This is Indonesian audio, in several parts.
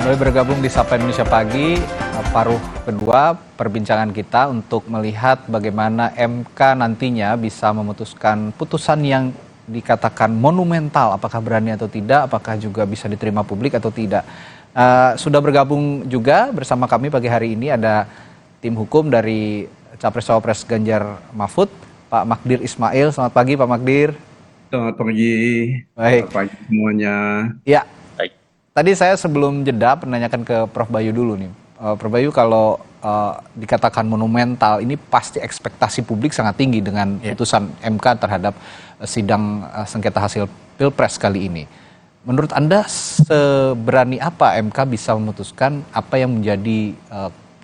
Kembali bergabung di Sapa Indonesia Pagi, paruh kedua perbincangan kita untuk melihat bagaimana MK nantinya bisa memutuskan putusan yang dikatakan monumental, apakah berani atau tidak, apakah juga bisa diterima publik atau tidak. Sudah bergabung juga bersama kami pagi hari ini ada tim hukum dari Capres-Cawapres Ganjar Mahfud, Pak Magdir Ismail. Selamat pagi Pak Magdir. Selamat pagi. Baik. Selamat pagi semuanya. Ya. Tadi saya sebelum jeda menanyakan ke Prof. Bayu dulu nih. Prof. Bayu, kalau dikatakan monumental, ini pasti ekspektasi publik sangat tinggi dengan putusan MK terhadap sidang sengketa hasil Pilpres kali ini. Menurut Anda seberani apa MK bisa memutuskan apa yang menjadi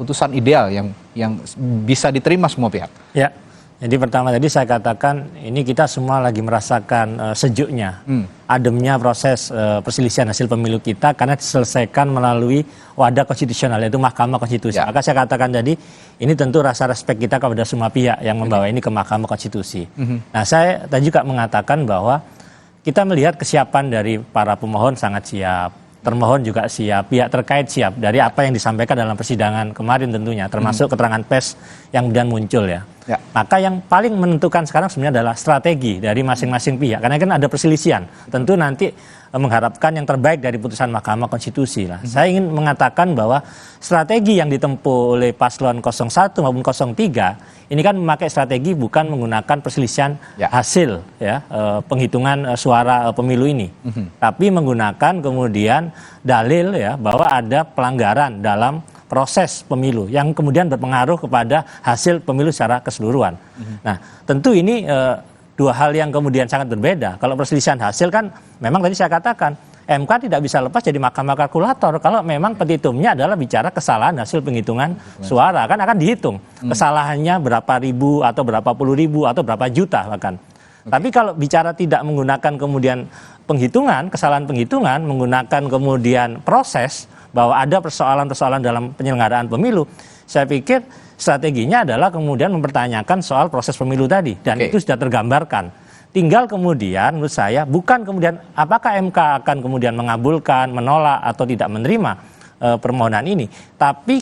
putusan ideal yang bisa diterima semua pihak? Ya. Jadi pertama tadi saya katakan ini kita semua lagi merasakan sejuknya, ademnya proses perselisihan hasil pemilu kita karena diselesaikan melalui wadah konstitusional yaitu Mahkamah Konstitusi. Ya. Maka saya katakan tadi ini tentu rasa respek kita kepada semua pihak yang membawa ini ke Mahkamah Konstitusi. Nah saya tadi juga mengatakan bahwa kita melihat kesiapan dari para pemohon sangat siap. Termohon juga siap, pihak terkait siap dari apa yang disampaikan dalam persidangan kemarin tentunya, termasuk keterangan pers yang kemudian muncul ya. Maka yang paling menentukan sekarang sebenarnya adalah strategi dari masing-masing pihak, karena kan ada perselisihan. Tentu nanti mengharapkan yang terbaik dari putusan Mahkamah Konstitusi lah. Saya ingin mengatakan bahwa strategi yang ditempuh oleh paslon 01 maupun 03 ini kan memakai strategi bukan menggunakan perselisihan hasil ya penghitungan suara pemilu ini, tapi menggunakan kemudian dalil ya bahwa ada pelanggaran dalam proses pemilu yang kemudian berpengaruh kepada hasil pemilu secara keseluruhan. Nah, tentu ini dua hal yang kemudian sangat berbeda. Kalau perselisihan hasil kan memang tadi saya katakan MK tidak bisa lepas jadi mahkamah kalkulator kalau memang petitumnya adalah bicara kesalahan hasil penghitungan suara, kan akan dihitung kesalahannya berapa ribu atau berapa puluh ribu atau berapa juta bahkan. Tapi kalau bicara tidak menggunakan kemudian penghitungan, kesalahan penghitungan, menggunakan kemudian proses bahwa ada persoalan-persoalan dalam penyelenggaraan pemilu, saya pikir strateginya adalah kemudian mempertanyakan soal proses pemilu tadi dan itu sudah tergambarkan. Tinggal kemudian menurut saya bukan kemudian apakah MK akan kemudian mengabulkan, menolak atau tidak menerima permohonan ini, tapi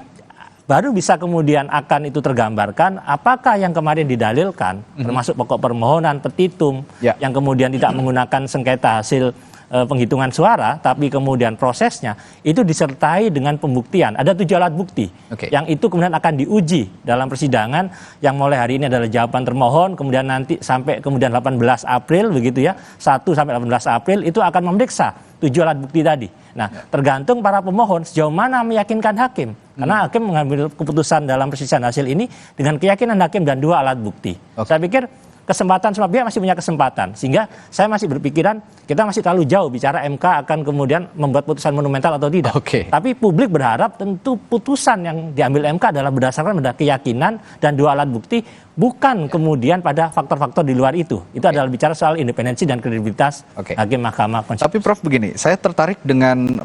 baru bisa kemudian akan itu tergambarkan apakah yang kemarin didalilkan termasuk pokok permohonan, petitum yang kemudian tidak menggunakan sengketa hasil penghitungan suara, tapi kemudian prosesnya itu disertai dengan pembuktian. Ada 7 alat bukti yang itu kemudian akan diuji dalam persidangan yang mulai hari ini adalah jawaban termohon, kemudian nanti sampai kemudian 18 April begitu ya, 1 sampai 18 April itu akan memeriksa 7 alat bukti tadi. Nah, tergantung para pemohon sejauh mana meyakinkan hakim. Karena hakim mengambil keputusan dalam perselisihan hasil ini dengan keyakinan hakim dan 2 alat bukti. Saya pikir kesempatan semua pihak masih punya kesempatan, sehingga saya masih berpikiran kita masih terlalu jauh bicara MK akan kemudian membuat putusan monumental atau tidak. Tapi publik berharap tentu putusan yang diambil MK adalah berdasarkan pada keyakinan dan 2 alat bukti, bukan kemudian pada faktor-faktor di luar itu. Itu adalah bicara soal independensi dan kredibilitas hakim Mahkamah Konstitusi. Tapi Prof begini, saya tertarik dengan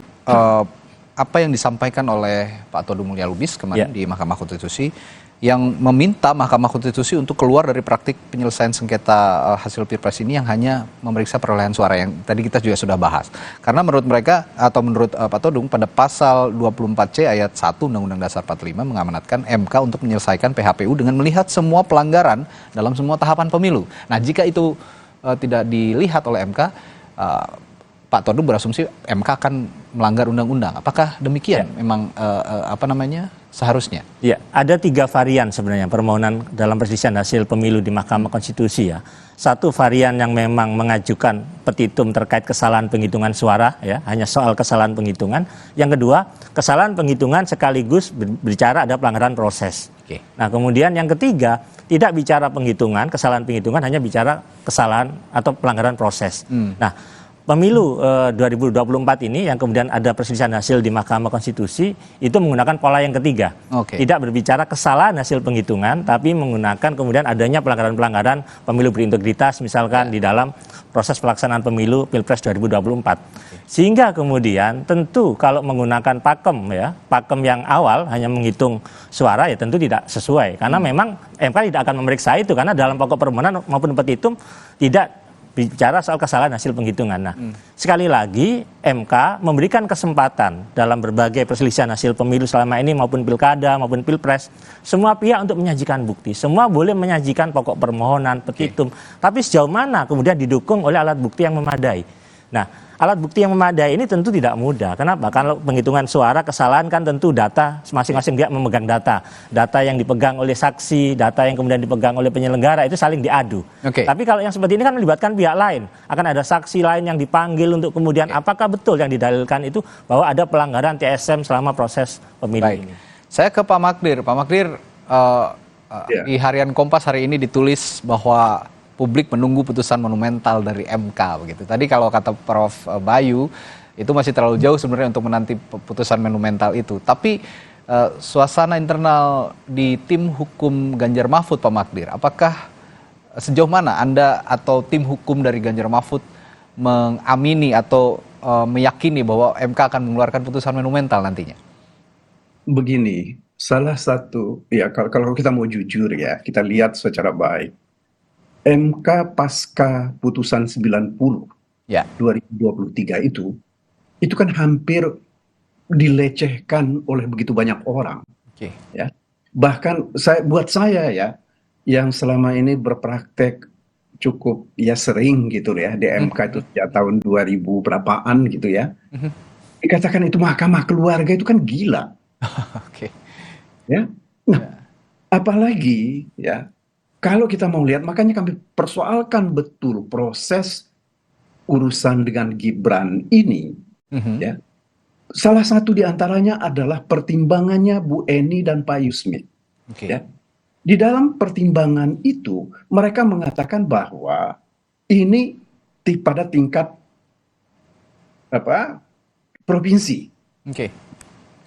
apa yang disampaikan oleh Pak Todung Mulya Lubis kemarin di Mahkamah Konstitusi, yang meminta Mahkamah Konstitusi untuk keluar dari praktik penyelesaian sengketa hasil Pilpres ini yang hanya memeriksa perolehan suara yang tadi kita juga sudah bahas. Karena menurut mereka atau menurut Pak Todung pada pasal 24C ayat 1 Undang-Undang Dasar 45 mengamanatkan MK untuk menyelesaikan PHPU dengan melihat semua pelanggaran dalam semua tahapan pemilu. Nah, jika itu tidak dilihat oleh MK, Pak Todung berasumsi MK akan melanggar undang-undang. Apakah demikian? Memang seharusnya? Ya, ada 3 varian sebenarnya permohonan dalam perselisihan hasil pemilu di Mahkamah Konstitusi ya. Satu varian yang memang mengajukan petitum terkait kesalahan penghitungan suara ya, hanya soal kesalahan penghitungan. Yang kedua, kesalahan penghitungan sekaligus berbicara ada pelanggaran proses. Nah, kemudian yang ketiga, tidak bicara penghitungan, kesalahan penghitungan, hanya bicara kesalahan atau pelanggaran proses. Nah, pemilu 2024 ini yang kemudian ada perselisihan hasil di Mahkamah Konstitusi itu menggunakan pola yang ketiga. Tidak berbicara kesalahan hasil penghitungan, tapi menggunakan kemudian adanya pelanggaran-pelanggaran pemilu berintegritas misalkan di dalam proses pelaksanaan pemilu Pilpres 2024. Sehingga kemudian tentu kalau menggunakan pakem ya, pakem yang awal hanya menghitung suara ya tentu tidak sesuai. Karena memang MK tidak akan memeriksa itu karena dalam pokok permohonan maupun petitum tidak bicara soal kesalahan hasil penghitungan. Nah, sekali lagi MK memberikan kesempatan dalam berbagai perselisihan hasil pemilu selama ini maupun pilkada maupun pilpres, semua pihak untuk menyajikan bukti. Semua boleh menyajikan pokok permohonan, petitum. Tapi sejauh mana kemudian didukung oleh alat bukti yang memadai. Nah, alat bukti yang memadai ini tentu tidak mudah. Kenapa? Kalau penghitungan suara kesalahan kan tentu data, masing-masing pihak memegang data. Data yang dipegang oleh saksi, data yang kemudian dipegang oleh penyelenggara itu saling diadu. Tapi kalau yang seperti ini kan melibatkan pihak lain. Akan ada saksi lain yang dipanggil untuk kemudian apakah betul yang didalilkan itu bahwa ada pelanggaran TSM selama proses pemilu ini. Saya ke Pak Magdir. Pak Magdir, di Harian Kompas hari ini ditulis bahwa publik menunggu putusan monumental dari MK begitu. Tadi kalau kata Prof. Bayu itu masih terlalu jauh sebenarnya untuk menanti putusan monumental itu. Tapi suasana internal di tim hukum Ganjar Mahfud, Pak Magdir, apakah sejauh mana Anda atau tim hukum dari Ganjar Mahfud mengamini atau meyakini bahwa MK akan mengeluarkan putusan monumental nantinya? Begini, salah satu, ya kalau kita mau jujur ya, kita lihat secara baik. MK pasca putusan 90 2023 itu kan hampir dilecehkan oleh begitu banyak orang. Ya. Bahkan buat saya ya, yang selama ini berpraktek cukup ya sering gitu ya di MK itu sejak tahun 2000 berapaan gitu ya. Dikatakan itu mahkamah keluarga itu kan gila. Ya. Nah, apalagi ya kalau kita mau lihat, makanya kami persoalkan betul proses urusan dengan Gibran ini. Ya. Salah satu di antaranya adalah pertimbangannya Bu Eni dan Pak Yusmit. Ya. Di dalam pertimbangan itu, mereka mengatakan bahwa ini pada tingkat provinsi.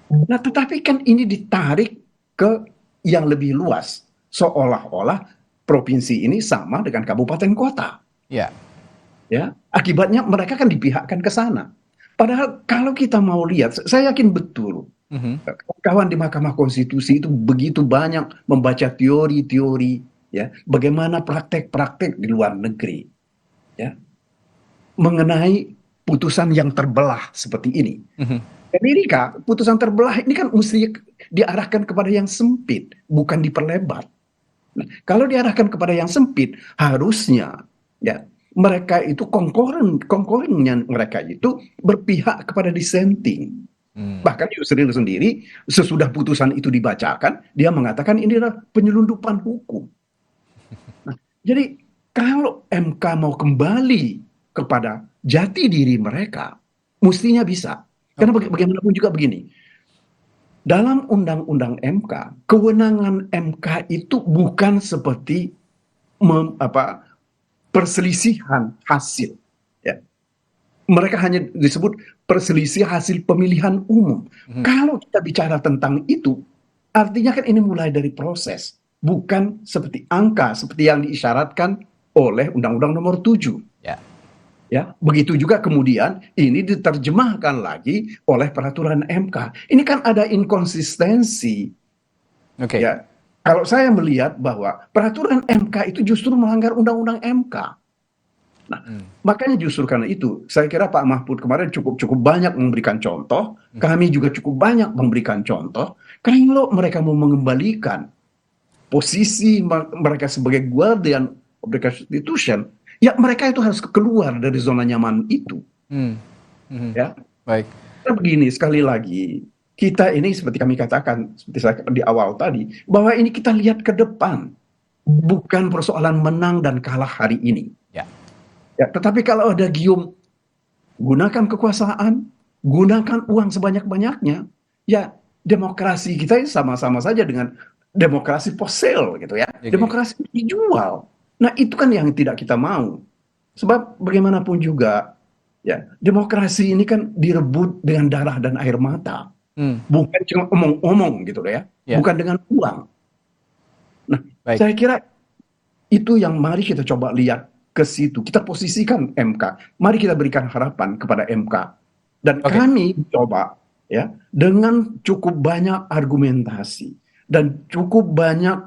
Nah, tetapi kan ini ditarik ke yang lebih luas, seolah-olah provinsi ini sama dengan kabupaten kota. Ya, akibatnya mereka kan dipihakkan ke sana. Padahal kalau kita mau lihat, saya yakin betul kawan di Mahkamah Konstitusi itu begitu banyak membaca teori-teori ya, bagaimana praktek-praktek di luar negeri ya, mengenai putusan yang terbelah seperti ini. Amerika, putusan terbelah ini kan mesti diarahkan kepada yang sempit, bukan diperlebar. Nah, kalau diarahkan kepada yang sempit, harusnya ya mereka itu konkorennya mereka itu berpihak kepada dissenting. Bahkan Yusril sendiri sesudah putusan itu dibacakan, dia mengatakan ini adalah penyelundupan hukum. Nah, jadi kalau MK mau kembali kepada jati diri mereka, mestinya bisa. Karena bagaimanapun juga begini. Dalam undang-undang MK, kewenangan MK itu bukan seperti perselisihan hasil. Ya. Mereka hanya disebut perselisihan hasil pemilihan umum. Kalau kita bicara tentang itu, artinya kan ini mulai dari proses, bukan seperti angka, seperti yang diisyaratkan oleh Undang-Undang Nomor 7. Ya, begitu juga kemudian ini diterjemahkan lagi oleh peraturan MK. Ini kan ada inkonsistensi. Ya, kalau saya melihat bahwa peraturan MK itu justru melanggar undang-undang MK. Nah, makanya justru karena itu saya kira Pak Mahfud kemarin cukup banyak memberikan contoh. Kami juga cukup banyak memberikan contoh. Kalau mereka mau mengembalikan posisi mereka sebagai guardian of the Constitution, ya mereka itu harus keluar dari zona nyaman itu. Ya, baik. Nah, begini sekali lagi, kita ini seperti kami katakan, seperti saya di awal tadi, bahwa ini kita lihat ke depan, bukan persoalan menang dan kalah hari ini. Ya, tetapi kalau ada gium, gunakan kekuasaan, gunakan uang sebanyak-banyaknya, ya demokrasi kita sama-sama saja dengan demokrasi post sale gitu ya. Demokrasi dijual. Nah, itu kan yang tidak kita mau. Sebab bagaimanapun juga ya, demokrasi ini kan direbut dengan darah dan air mata. Bukan cuma omong-omong gitu ya. Bukan dengan uang. Nah, saya kira itu yang mari kita coba lihat ke situ. Kita posisikan MK. Mari kita berikan harapan kepada MK. Dan kami coba ya dengan cukup banyak argumentasi dan cukup banyak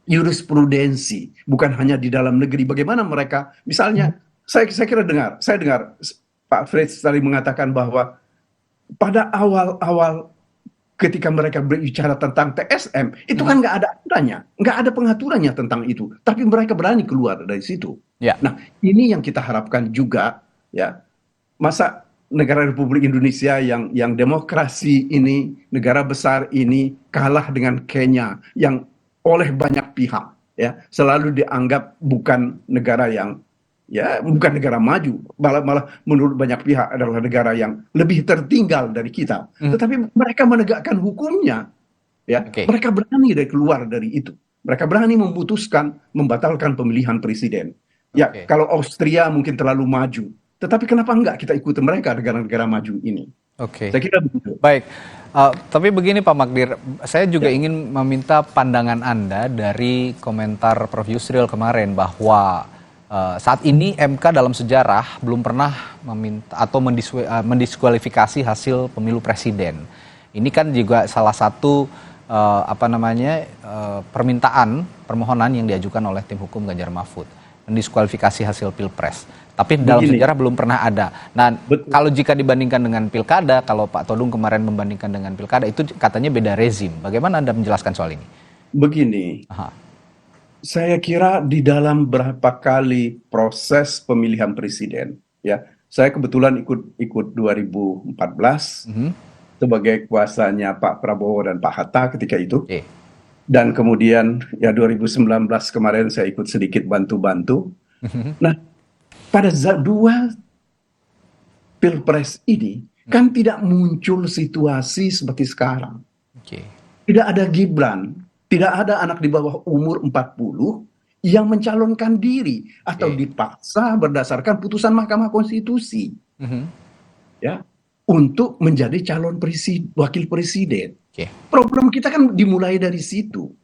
jurisprudensi, bukan hanya di dalam negeri. Bagaimana mereka, misalnya saya kira saya dengar Pak Frits tadi mengatakan bahwa pada awal-awal ketika mereka berbicara tentang TSM, itu kan nggak ada aturannya, nggak ada pengaturannya tentang itu. Tapi mereka berani keluar dari situ. Ya. Nah, ini yang kita harapkan juga, ya. Masa negara Republik Indonesia yang demokrasi ini, negara besar ini kalah dengan Kenya yang oleh banyak pihak, ya, selalu dianggap bukan negara yang bukan negara maju, malah menurut banyak pihak adalah negara yang lebih tertinggal dari kita. Tetapi mereka menegakkan hukumnya, ya. Mereka berani keluar dari itu. Mereka berani memutuskan membatalkan pemilihan presiden. Ya, kalau Austria mungkin terlalu maju, tetapi kenapa enggak kita ikuti mereka, negara-negara maju ini? Saya kira begitu. Baik, tapi begini Pak Magdir, saya juga ingin meminta pandangan Anda dari komentar Prof. Yusril kemarin bahwa saat ini MK dalam sejarah belum pernah meminta atau mendiskualifikasi hasil pemilu presiden. Ini kan juga salah satu permohonan yang diajukan oleh tim hukum Ganjar Mahfud, mendiskualifikasi hasil pilpres. Tapi dalam sejarah belum pernah ada. Nah, kalau jika dibandingkan dengan pilkada, kalau Pak Todung kemarin membandingkan dengan pilkada, itu katanya beda rezim. Bagaimana Anda menjelaskan soal ini? Begini. Saya kira di dalam berapa kali proses pemilihan presiden, ya, saya kebetulan ikut 2014 sebagai kuasanya Pak Prabowo dan Pak Hatta ketika itu, dan kemudian ya 2019 kemarin saya ikut sedikit bantu-bantu. Nah, pada dua pilpres ini kan tidak muncul situasi seperti sekarang. Tidak ada Gibran. Tidak ada anak di bawah umur 40 yang mencalonkan diri atau dipaksa berdasarkan putusan Mahkamah Konstitusi, ya, untuk menjadi calon wakil presiden. Problem kita kan dimulai dari situ,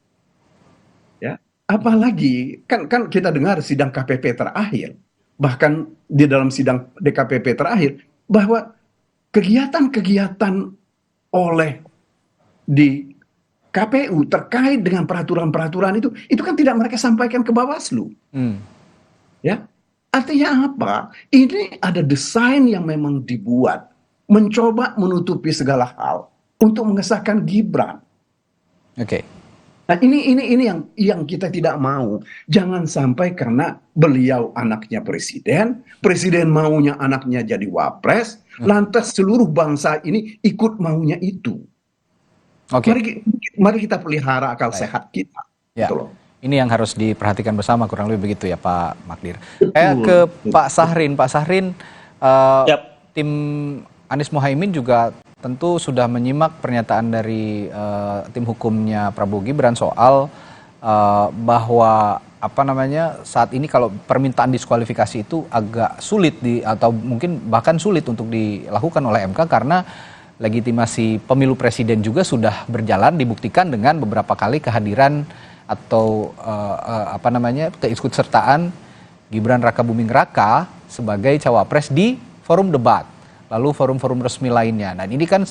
ya. Apalagi kan kita dengar sidang KPP terakhir, bahkan di dalam sidang DKPP terakhir, bahwa kegiatan-kegiatan oleh di KPU terkait dengan peraturan-peraturan itu kan tidak mereka sampaikan ke Bawaslu. Ya, artinya apa? Ini ada desain yang memang dibuat mencoba menutupi segala hal untuk mengesahkan Gibran. Nah, ini yang kita tidak mau. Jangan sampai karena beliau anaknya presiden maunya anaknya jadi wapres, lantas seluruh bangsa ini ikut maunya itu. Mari kita pelihara akal sehat kita. Ya. Ini yang harus diperhatikan bersama, kurang lebih begitu ya Pak Magdir. Saya ke Pak Sahrin. Pak Sahrin, tim Anies Mohaimin juga tentu sudah menyimak pernyataan dari tim hukumnya Prabowo Gibran soal bahwa saat ini kalau permintaan diskualifikasi itu agak sulit atau mungkin bahkan sulit untuk dilakukan oleh MK karena legitimasi pemilu presiden juga sudah berjalan, dibuktikan dengan beberapa kali kehadiran atau keikutsertaan Gibran Rakabuming Raka sebagai cawapres di forum debat, lalu forum-forum resmi lainnya. Nah, ini kan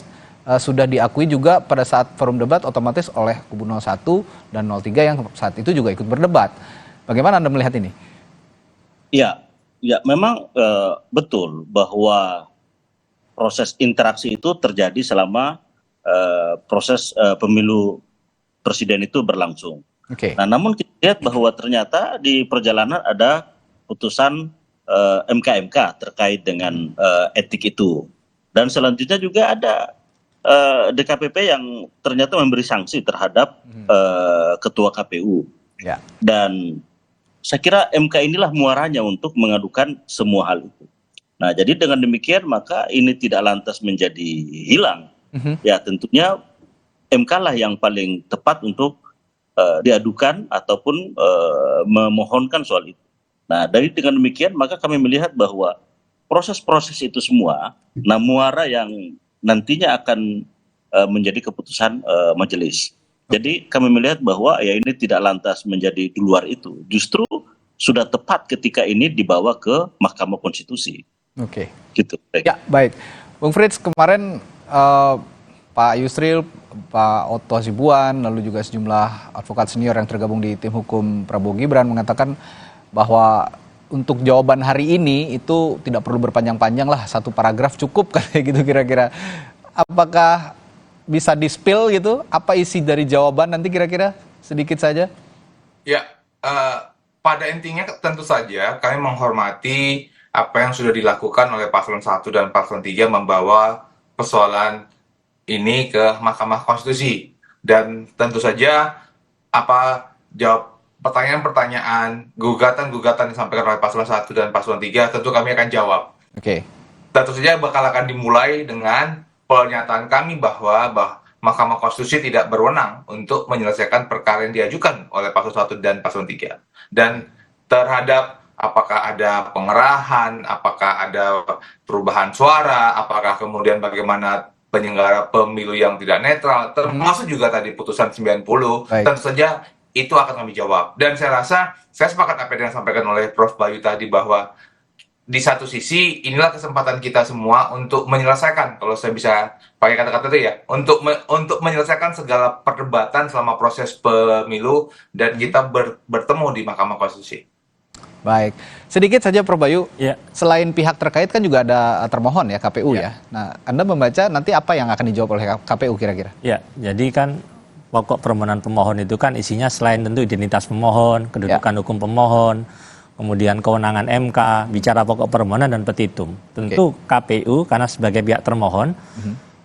sudah diakui juga pada saat forum debat otomatis oleh kubu 01 dan 03 yang saat itu juga ikut berdebat. Bagaimana Anda melihat ini? Ya memang betul bahwa proses interaksi itu terjadi selama proses pemilu presiden itu berlangsung. Nah, namun kita lihat bahwa ternyata di perjalanan ada putusan MK terkait dengan etik itu. Dan selanjutnya juga ada DKPP yang ternyata memberi sanksi terhadap ketua KPU. Dan saya kira MK inilah muaranya untuk mengadukan semua hal itu. Nah, jadi dengan demikian maka ini tidak lantas menjadi hilang. Ya, tentunya MK lah yang paling tepat untuk diadukan ataupun memohonkan soal itu. Nah, dengan demikian maka kami melihat bahwa proses-proses itu semua, muara yang nantinya akan menjadi keputusan majelis. Jadi kami melihat bahwa ya ini tidak lantas menjadi di luar itu, justru sudah tepat ketika ini dibawa ke Mahkamah Konstitusi. Gitu. Ya, baik. Bung Frits, kemarin Pak Yusril, Pak Otto Hasibuan, lalu juga sejumlah advokat senior yang tergabung di tim hukum Prabowo Gibran mengatakan bahwa untuk jawaban hari ini itu tidak perlu berpanjang-panjang lah, satu paragraf cukup kayak gitu kira-kira. Apakah bisa di-spill gitu? Apa isi dari jawaban nanti kira-kira sedikit saja? Ya, pada intinya tentu saja kami menghormati apa yang sudah dilakukan oleh Paslon 1 dan Paslon 3 membawa persoalan ini ke Mahkamah Konstitusi. Dan tentu saja apa jawab pertanyaan-pertanyaan, gugatan-gugatan yang disampaikan oleh Paslon 1 dan Paslon 3 tentu kami akan jawab. Oke. Tentu saja bakal akan dimulai dengan pernyataan kami bahwa Mahkamah Konstitusi tidak berwenang untuk menyelesaikan perkara yang diajukan oleh Paslon 1 dan Paslon 3. Dan terhadap apakah ada pengerahan, apakah ada perubahan suara, apakah kemudian bagaimana penyelenggara pemilu yang tidak netral, termasuk juga tadi putusan 90, Baik. tentu saja itu akan kami jawab. Dan saya rasa, saya sepakat apa yang disampaikan oleh Prof. Bayu tadi bahwa di satu sisi inilah kesempatan kita semua untuk menyelesaikan, kalau saya bisa pakai kata-kata itu ya, untuk menyelesaikan segala perdebatan selama proses pemilu dan kita bertemu di Mahkamah Konstitusi. Baik, sedikit saja Prof. Bayu, Ya. selain pihak terkait kan juga ada termohon ya, KPU ya. Nah, Anda membaca nanti apa yang akan dijawab oleh KPU kira-kira? Ya, jadi kan pokok permohonan pemohon itu kan isinya selain tentu identitas pemohon, kedudukan hukum pemohon, kemudian kewenangan MK, bicara pokok permohonan dan petitum. Tentu KPU karena sebagai pihak termohon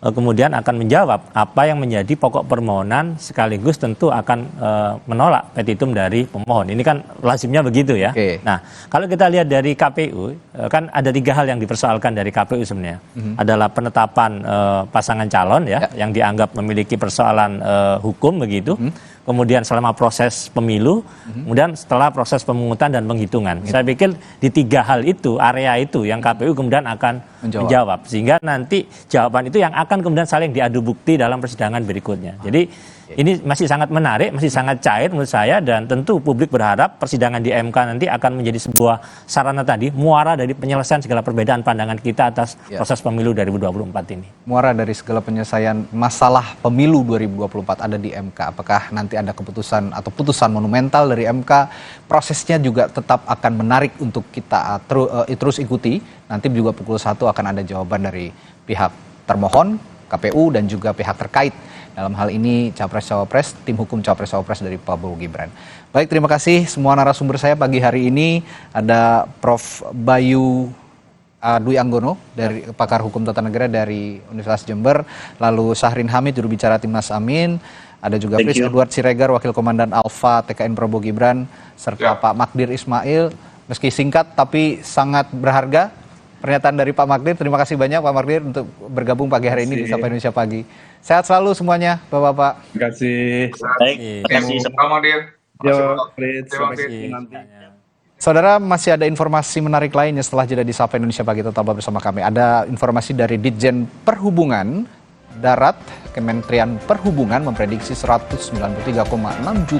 kemudian akan menjawab apa yang menjadi pokok permohonan sekaligus tentu akan menolak petitum dari pemohon. Ini kan lazimnya begitu ya. Oke. Nah, kalau kita lihat dari KPU kan ada 3 hal yang dipersoalkan dari KPU sebenarnya. Adalah penetapan pasangan calon ya, yang dianggap memiliki persoalan hukum begitu. Kemudian selama proses pemilu, kemudian setelah proses pemungutan dan penghitungan. Saya pikir di 3 hal itu, area itu yang KPU kemudian akan menjawab. Sehingga nanti jawaban itu yang akan kemudian saling diadu bukti dalam persidangan berikutnya. Jadi ini masih sangat menarik, masih sangat cair menurut saya, dan tentu publik berharap persidangan di MK nanti akan menjadi sebuah sarana tadi, muara dari penyelesaian segala perbedaan pandangan kita atas proses pemilu 2024 ini. Muara dari segala penyelesaian masalah pemilu 2024 ada di MK. Apakah nanti ada keputusan atau putusan monumental dari MK? Prosesnya juga tetap akan menarik untuk kita terus ikuti. Nanti juga pukul 1 akan ada jawaban dari pihak termohon, KPU, dan juga pihak terkait. Dalam hal ini Capres-Cawapres, tim hukum Capres-Cawapres dari Prabowo Gibran. Baik, terima kasih semua narasumber saya pagi hari ini. Ada Prof. Bayu Dwi Anggono, dari pakar hukum tata negara dari Universitas Jember. Lalu Syahrin Hamid, juru bicara Timnas Amin. Ada juga Pris Edward Siregar, Wakil Komandan Alfa TKN Prabowo Gibran. Serta Pak Magdir Ismail, meski singkat tapi sangat berharga pernyataan dari Pak Magdir. Terima kasih banyak Pak Magdir untuk bergabung pagi hari ini di Sapa Indonesia Pagi. Sehat selalu semuanya Bapak-Bapak. Terima kasih. Baik, terima kasih. Selamat Dir. Yo, Terima sampai kasih. ketemu nanti. Saudara, masih ada informasi menarik lainnya setelah jeda di Sapa Indonesia Pagi. Tetaplah bersama kami. Ada informasi dari Ditjen Perhubungan Darat, Kementerian Perhubungan memprediksi 193,6 juta